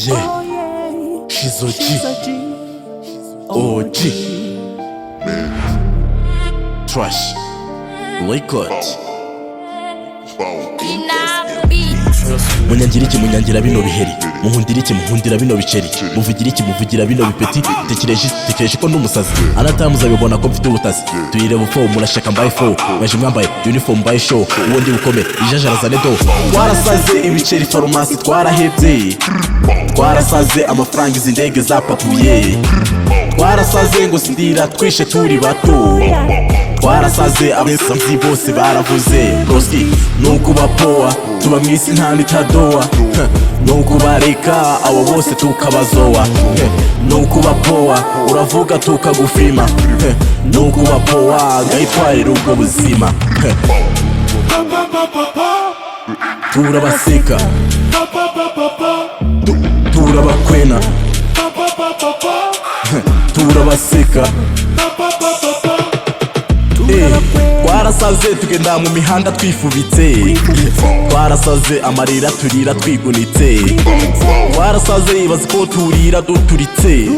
Yeah, Shizo G, OG, Trash, Record. Munyangira bino biheri, muhundira bino biceri, muvugira bino bipeti, tekereje ko ndumusazi, anatamuza bibona ko mfite ubutazi, tuyireba ufo murashaka mbaye fo, mwaje mwambaye uniform mbaye show, ubundi bukome ijajaraza nedo, twarasaze ibiceri farumasi twarahebye, twarasaze amafaranga izi ndege zapakuye, twarasaze ngo sindira twishe turi bato, twarasaze abesamzi bose baravuze, Roski nuko bapoa tuba mwisi nta nitadoa, nuko bareka abo bose tukabazoa, nuko bapoa uravuga tukagufima, nuko bapoa ngayitwarira ubwo buzima, turabaseka turabakwena turabaseka, twarasaze tugenda mu mihanda twifubitse, twarasaze amarira turira twigunitse, twarasaze ibaze ko turira duturitse,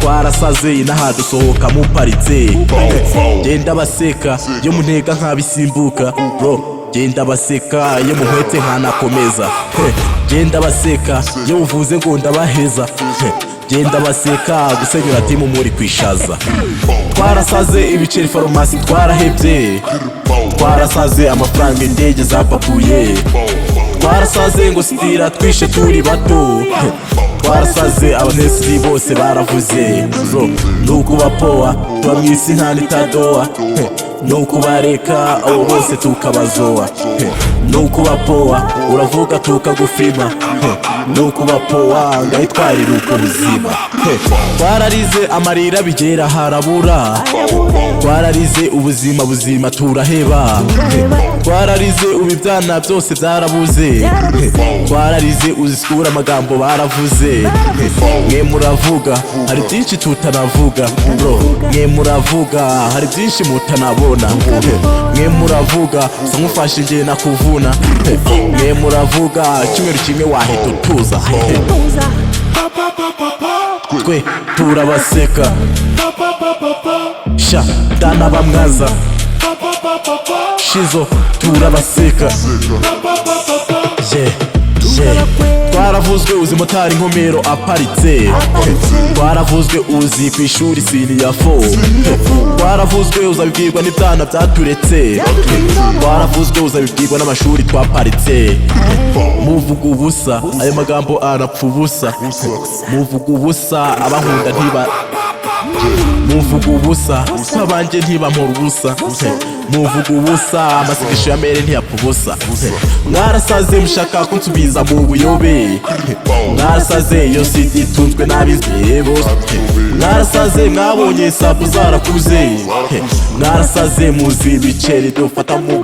twarasaze inaha dusohoka muparitse, genda baseka yo muntega nkabisimbuka bro, genda baseka yo muhwete nkanakomeza, genda baseka yo uvuze ngo ndabaheza, genda baseka gusenyura timu muri kwishaza, twarasaze ibiceri farumasi twarahebye, twarasaze amafaranga indege zapapuye, twarasaze ngo sitira twishe turi bato, twarasaze abanesiri bose baravuze, bro nuko bapoa tuba mwisi nta nitadoa, nuko bareka abo bose tukabazoa, nuko bapoa uravuga tukagufima, nuko bapoa ngayitwarira uko buzima, twararize amarira bigera harabura, twararize ubuzima turaheba, twararize ubibyana byose byarabuze, twararize uzisikura amagambo baravuze, mwe muravuga hari byinshi tutanavuga bro, mwe muravuga hari byinshi mutanabona, mwe muravuga usa nk'ufashe ngiye nakuvuna, mwe muravuga kimwe kimwe wahita utuza, twe turabaseka sha ndanabamwaza, Shizo turabaseka, twaravuzwe uzi motari nkomero aparitse, twaravuzwe uzi ku ishuri sini ya fo, twaravuzwe uzabibwirwa n'ibyana byaturetse, twaravuzwe uzabibwirwa n'amashuri twaparitse, muvuga ubusa ayo magambo arapfa ubusa, muvuga ubusa abahunda ntiba, muvuga ubusa abanjye ntibampora ubusa, muvuga ubusa amasigisho ya mere ntiyapfa ubusa, mwarasaze mushaka kunsubiza mu buyobe, mwarasaze iyo sidi itunzwe n'abizeye bose, mwarasaze mwabonye sabu zarakuze, mwarasaze muzi ibiceri dufata mu